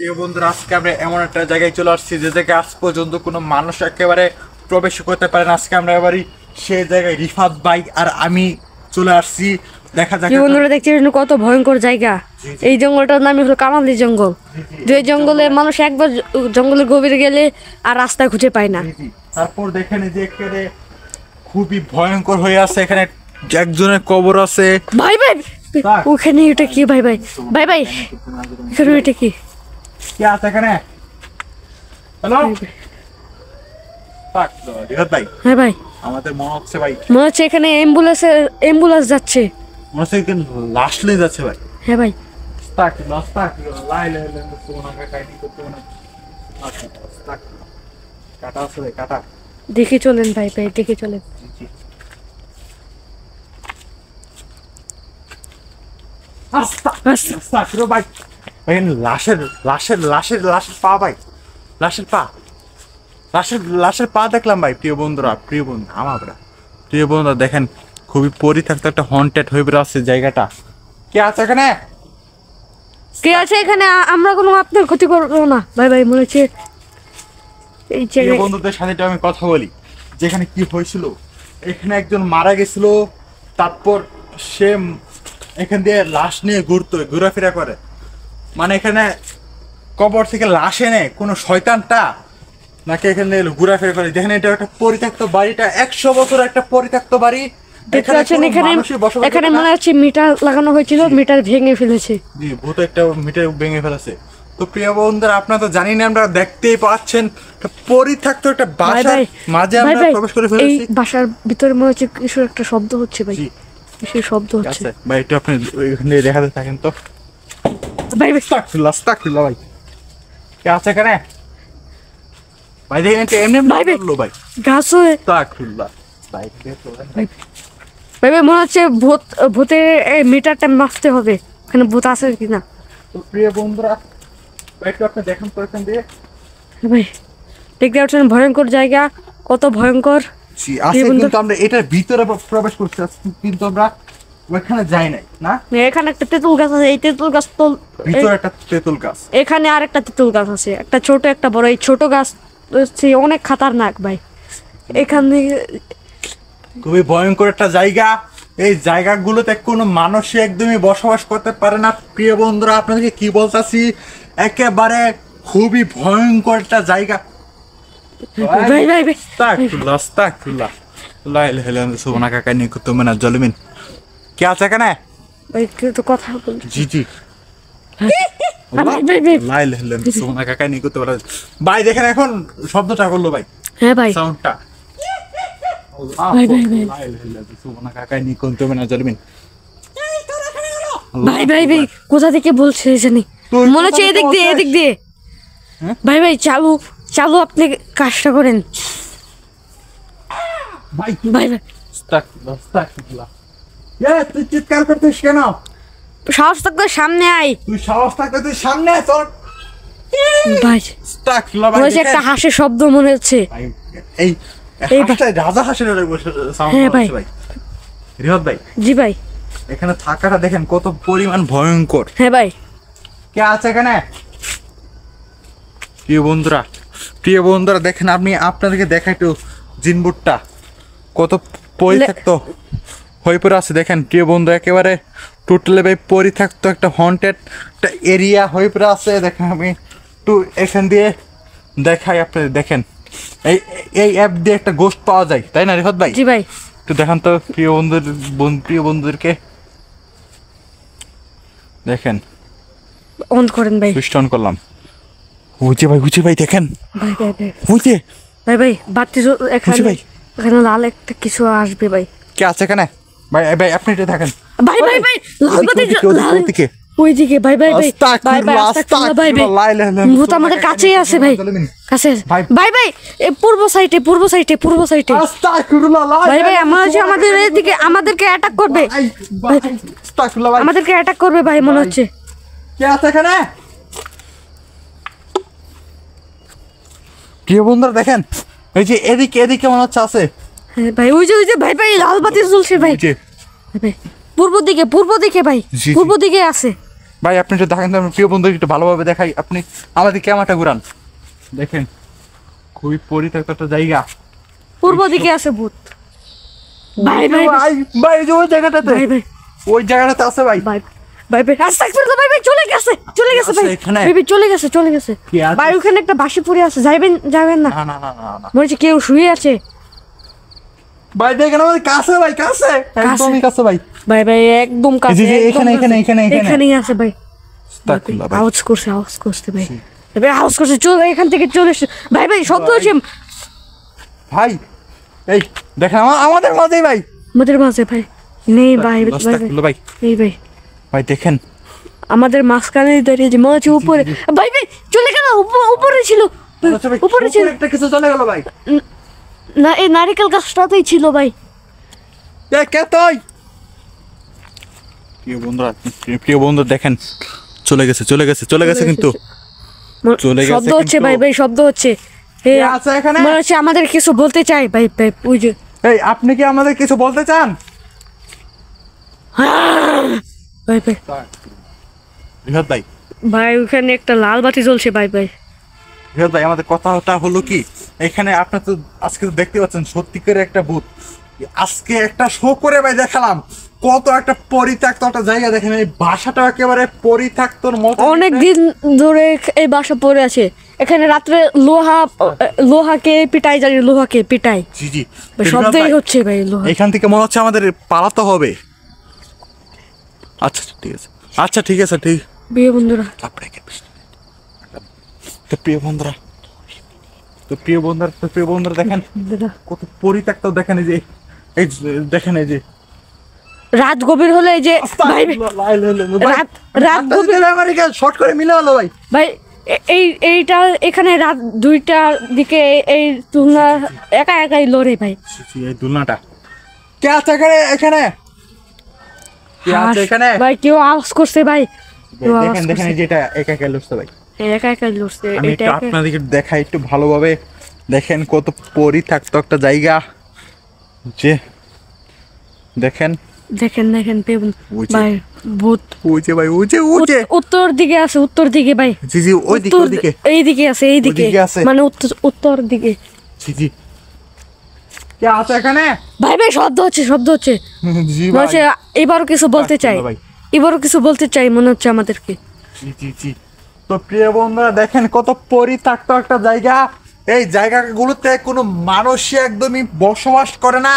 প্রিয় বন্ধুরা, আজকে আমরা এমন একটা জায়গায় চলে আসছি যে জায়গায় আজ পর্যন্ত কোনো মানুষ একেবারে প্রবেশ করতে পারে না। আজকে আমরা এবারই সেই জায়গায় রিফাত ভাই আর আমি চলে আসছি। দেখা যাক বন্ধুরা, দেখছেন কত ভয়ঙ্কর জায়গা। এই জঙ্গলটার নাম হলো কামালি জঙ্গল। যে জঙ্গলে মানুষ একবার জঙ্গলের গভীরে গেলে আর রাস্তা খুঁজে পায় না। তারপর দেখেন যে এখানে খুবই ভয়ঙ্কর হয়ে আছে। এখানে একজনের কবর আছে। ভাই ভাই ওখানে এটা কি? ভাই ভাই ভাই ভাই এখানে এটা কি? কি আছে এখানে? হ্যালো রিফাত ভাই। হ্যাঁ ভাই, আমাদের মনে হচ্ছে ভাই, মনে হচ্ছে এখানে অ্যাম্বুলেন্স যাচ্ছে। মনে হচ্ছে এখানে লাশ নিয়ে যাচ্ছে ভাই। হ্যাঁ ভাই, কাটা আছে ভাই, কাটা। দেখে চলেন ভাই ভাই, দেখে চলেন। ভাই লাশের লাশের লাশের লাশের পা ভাই, লাশের পা, লাশের পা দেখলাম ভাই। প্রিয় বন্ধুরা প্রিয় বন্ধুরা দেখেন, খুবই পরিত্যক্ত একটা হন্টেড হয়ে আছে জায়গাটা। কে আছে এখানে? কে আছে এখানে? আমরা কোনো আপনার ক্ষতি করবো না ভাই ভাই। মনে হচ্ছে এই প্রিয় জায়গায় বন্ধুদের সাথে আমি কথা বলি, যেখানে কি হয়েছিল। এখানে একজন মারা গেছিল, তারপর সে এখান দিয়ে লাশ নিয়ে ঘোরাফেরা করে। মানে এখানে কবর থেকে লাশ এনে কোনো শয়তানটা নাকি এখানে ঘোরাফেরা করে। যেখানে এটা একটা পরিত্যক্ত বাড়িটা 100 বছর একটা পরিত্যক্ত বাড়ি। দেখতে পাচ্ছেন এখানে মনে হচ্ছে মিটার লাগানো হয়েছিল, মিটার ভেঙে ফেলেছে। জি, ভূত একটা মিটার ভেঙে ফেলেছে। তো প্রিয় বন্ধুরা, আপনারা তো জানি না, আমরা দেখতেই পাচ্ছেন পরিত্যক্ত একটা বাসার মাঝে আমরা প্রবেশ করে ফেলেছি। এই বাসার ভিতরে মনে হচ্ছে কিছু একটা শব্দ হচ্ছে ভাই, কিছু শব্দ হচ্ছে ভাই। একটু আপনি ওইখানে দেখাতে থাকেন তো ভাই ভাই। আস্তাগফিরুল্লাহ ভাই, কে আছে এখানে ভাই? দেখেন এটা এমনি বললো ভাই, গাছ হয়ে আস্তাগফিরুল্লাহ ভাই। ভাই ভাই, মনে হচ্ছে ভূতের মিটারটা মাপতে হবে, ওখানে ভূত আছে কিনা। তো প্রিয় বন্ধুরা, একটু আপনি দেখেন তো এখান দিয়ে। ভাই দেখতে পাচ্ছেন ভয়ঙ্কর জায়গা, কত ভয়ঙ্কর। কিন্তু আমরা এটার ভিতরে প্রবেশ করছি, কিন্তু আমরা ওইখানে যাই নাই না। এখানে একটা তেঁতুল গাছ আছে, এই তেঁতুল গাছ তো ভিতরে একটা তেঁতুল গাছ। এখানে আর একটা তেঁতুল গাছ আছে, একটা ছোট একটা বড়। এই ছোট গাছ হচ্ছে অনেক খাতারনাক ভাই। এখানে খুবই ভয়ঙ্কর একটা জায়গা। এই জায়গাগুলোতে কোনো মানুষই একদমই বসবাস করতে পারে না। প্রিয় বন্ধুরা, আপনাদেরকে কি বলতাছি, একেবারে খুবই ভয়ঙ্কর একটা জায়গা। ভাই ভাই ভাই আস্তাগফিরুল্লাহ লা ইলাহা ইল্লাল্লাহ সুবহানাকা কান্নী কুনতু মিনাজ জালিমিন। কে আছে এখানে? ভাই কেউ তো কথা বল। জি জি, ভাই ভাই ভাই লা ইলাহা ইল্লাল্লাহ সুবহানাকা কান্নী কুনতু মিনাজ। ভাই দেখেন এখন শব্দটা করলো ভাই। হ্যাঁ ভাই, সাউন্ডটা। ভাই ভাই ভাই লা ইলাহা ইল্লাল্লাহ সুবহানাকা কান্নী কুনতু মিনাজ জালিমিন। ভাই ভাই ভাই, কোথা থেকে বলছে জানি, মনে হচ্ছে এদিক দিয়ে। ভাই ভাই চালু চালু, আপনি কাজটা করেন ভাই ভাই ভাই। আস্তাগফিরুল্লাহ। তুই চিৎকার করছিস কেন? সাহস থাকলে সামনে আয়। তুই সাহস থাকলে তুই সামনে আয় তোর। ভাই আস্তাগফিরুল্লাহ ভাই, মনে হচ্ছে একটা হাসির শব্দ মনে হচ্ছে। এই হাঁসটা রাজা হাঁসের সাউন্ড হ্যাঁ ভাই। হচ্ছে ভাই। রিহাত ভাই, জি ভাই। এখানে থাকাটা দেখেন কত পরিমাণ ভয়ঙ্কর। হ্যাঁ ভাই, কে আছে এখানে? প্রিয় বন্ধুরা দেখেন, আপনাদেরকে দেখাই একটু জিনবুটটা কত পরিত্যক্ত হয়ে পড়ে আছে। দেখেন প্রিয় বন্ধু, একেবারে টোটালি ভাই পরিত্যক্ত একটা হন্টেড একটা এরিয়া হয়ে পড়ে আছে। দেখেন আমি একটু এখান দিয়ে দেখাই আপনাদের। দেখেন এই অ্যাপ দিয়ে একটা গোস্ট পাওয়া যায়, তাই না রিফাত ভাই? জি ভাই। একটু দেখান তো প্রিয় বন্ধুদেরকে দেখেন। অন করেন ভাই। সুইচ অন করলাম। বুঝে ভাই দেখেন। ভাই ভাই ভাই বুঝে ভাই ভাই, বাতি এখানে ভাই, এখানে লাল একটা কিছু আসবে ভাই। কে আছে এখানে? ভাই ভাই আপনি এটা দেখেন। ভাই ভাই ভাই, লাল বাতি ওদিকে ওইদিকে। ভাই ভাই ভাই ভাই ভাই, ভাই ভাই ভূত আমাদের কাছেই আছে ভাই, কাছে আছে। ভাই ভাই এই পূর্ব সাইডে ভাই ভাই, মনে হচ্ছে আমাদের এদিকে আমাদেরকে অ্যাটাক করবে। আমাদেরকে অ্যাটাক করবে ভাই মনে হচ্ছে। কে আছে এখানে? প্রিয় বন্ধুরা দেখেন, এই যে এদিকে মনে হচ্ছে আছে। হ্যাঁ ভাই, ওই যে ভাই ভাই লাল বাতি জ্বলছে ভাই। ভাই পূর্ব দিকে ভাই, পূর্ব দিকে আছে। ভাই আপনি একটু দেখেন তো, আমার প্রিয় বন্ধুকে একটু ভালোভাবে দেখাই। আপনি আমাদের ক্যামেরাটা ঘুরান, দেখেন খুবই পরিত্যক্ত একটা জায়গা। পূর্ব দিকে আছে ভূত। ভাই ভাই ভাই ভাই এই যে ওই জায়গাটাতে, ভাই ভাই ওই জায়গাটাতে আছে ভাই। ভাই ভাই ভাই আস্তাগফিরুল্লাহ, ভাই ভাই চলে গেছে ভাই। এখানে? ভাই ভাই চলে গেছে কি আছে? ভাই ওখানে একটা বাঁশি পড়ে আছে, যাবেন না। না না না না না মনে হচ্ছে কেউ শুয়ে আছে। ভাই দেখেন আমাদের কাছে ভাই, কাছে একদমই কাছে ভাই। ভাই ভাই একদম এই কাছে, যে একদম এখানে কাছে। এখানে এখানেই আছে ভাই। আস্তাগফিরুল্লাহ ভাই। আওয়াজ করছে ভাই। ভাই আওয়াজ করছে, চলে এখান থেকে চলে এসো। ভাই ভাই শব্দ হচ্ছে ভাই এই দেখেন আমাদের মাঝেই ভাই। আমাদের মাঝে ভাই নেই। ভাই ভাই আস্তাগফিরুল্লাহ ভাই। নেই ভাই, ভাই দেখেন আমাদের মাঝখানে দাঁড়িয়ে যে মনে হচ্ছে উপরে। ভাই ভাই চলে গেল, উপরে ছিল, উপরে ছিল। একটা কিছু চলে গেল ভাই। না এই নারকেল গাছটাতেই ছিল ভাই। কে তুই? প্রিয় বন্ধুরা দেখেন চলে গেছে কিন্তু চলে গেছে শব্দ হচ্ছে কিন্তু। ভাই ভাই শব্দ হচ্ছে। কে আছে এখানে? মনে হচ্ছে আমাদের কিছু বলতে চাই ভাই ভাই ওই যে। এই আপনি কি আমাদের কিছু বলতে চান? ভাই ভাই রিহাদ ভাই, ভাই ওখানে একটা লাল বাতি জ্বলছে ভাই ভাই। রিহাদ ভাই আমাদের কথাটা হলো কি, এখানে আপনার তো আজকে তো দেখতে পাচ্ছেন সত্যি করে একটা ভূত। আজকে একটা শো করে ভাই দেখালাম কত একটা পরিত্যক্ত একটা জায়গা। দেখেন এই বাসাটা একেবারে পরিত্যক্তর মতো। অনেক দিন ধরে এই বাসা পড়ে আছে। এখানে রাত্রে লোহাকে পিটাই, জানি লোহাকে পিটাই। জি জি ভাই, শব্দই হচ্ছে ভাই লোহা। এখান থেকে মনে হচ্ছে আমাদের পালাতে হবে। আচ্ছা ঠিক আছে, আচ্ছা ঠিক আছে ঠিক। বিয়ে বন্ধুরা আপনাকে তো প্রিয় বন্ধুরা দেখেন দাদা, কত পরিত্যক্ত। দেখেন এই যে দেখেন এই যে রাত গভীর হলে এই যে ভাই রাত গভীর শর্ট করে মিলে হলো ভাই। ভাই এইটা এখানে রাত 2টার দিকে এই তুলনা একাই লড়ে ভাই। এই দুলনাটা কে আছে এখানে? কে আছে এখানে? ভাই কেউ আওয়াজ করছে ভাই, কেউ আওয়াজ দেখেন করছে। এই যে এটা একা লড়ছে ভাই। একা লড়ছে আমি এটা একটু আপনাদেরকে দেখাই একটু ভালোভাবে। দেখেন কত পরিত্যক্ত একটা জায়গা। যে দেখেন দেখেন ওই যে। ভাই ভূত ওই যে ভাই ওই যে উত্তর দিকে আছে, উত্তর দিকে ভাই। জি জি ওই দিকে এইদিকে আছে, এইদিকে ওইদিকে আছে। মানে উত্তর দিকে। জি জি কে আছে এখানে? ভাই ভাই শব্দ হচ্ছে জি মনে ভাই হচ্ছে এবারও কিছু বলতে চাই, ভাই। এবারও কিছু বলতে চাই মনে হচ্ছে আমাদেরকে। জি তো প্রিয় বন্ধুরা দেখেন কত পরিত্যক্ত একটা জায়গা। এই জায়গাগুলোতে কোনো মানুষই একদমই বসবাস করে না,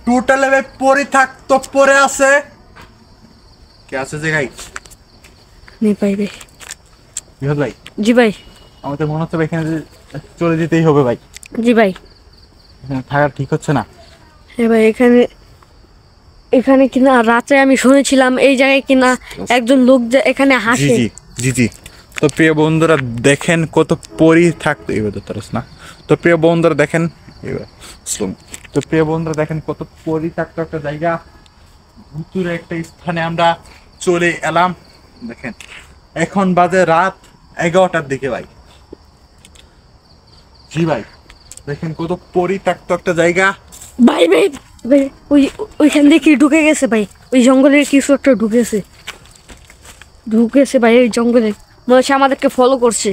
টোটালি পরিত্যক্ত পড়ে আছে। কে আছে জায়গায়? নেই ভাই ভাই। বিহাদ ভাই জি ভাই। আমাদের মনে হচ্ছে ভাই এখানে যে চলে যেতেই হবে ভাই। জি ভাই। এখানে থাকা ঠিক হচ্ছে না। হ্যাঁ ভাই এখানে কিনা রাতে আমি শুনেছিলাম এই জায়গায় কিনা একজন লোক এখানে জি হাসে। জি তো প্রিয় বন্ধুরা দেখেন কত পরিত্যক্ত এবার তারস না। তো প্রিয় বন্ধুরা দেখেন এবার তো প্রিয় বন্ধুরা দেখেন কত পরিত্যক্ত একটা জায়গা। ভুতুরে একটা স্থানে আমরা চলে এলাম। দেখেন এখন বাজে রাত 11টার দিকে ভাই। জি ভাই দেখেন কত পরিত্যক্ত একটা জায়গা। ভাই ভাই ভাই ওইখান দিয়ে কি ঢুকে গেছে ভাই, ওই জঙ্গলের কিছু একটা ঢুকেছে ভাই এই জঙ্গলে। মনে হচ্ছে আমাদেরকে ফলো করছে।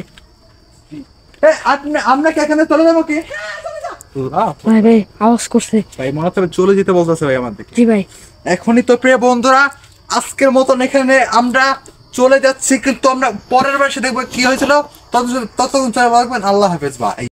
আমরা কি এখানে চলে যাবো কি? ভাই ভাই আওয়াজ করছে ভাই মনে হচ্ছে চলে যেতে বলতেছে ভাই আমাদের। জি ভাই। এখনই তো প্রিয় বন্ধুরা আজকের মতন এখানে আমরা চলে যাচ্ছি, কিন্তু আমরা পরের বাসে দেখবো কি হয়েছিল। ততক্ষণ চলে বলবেন আল্লাহ হাফেজ ভাই।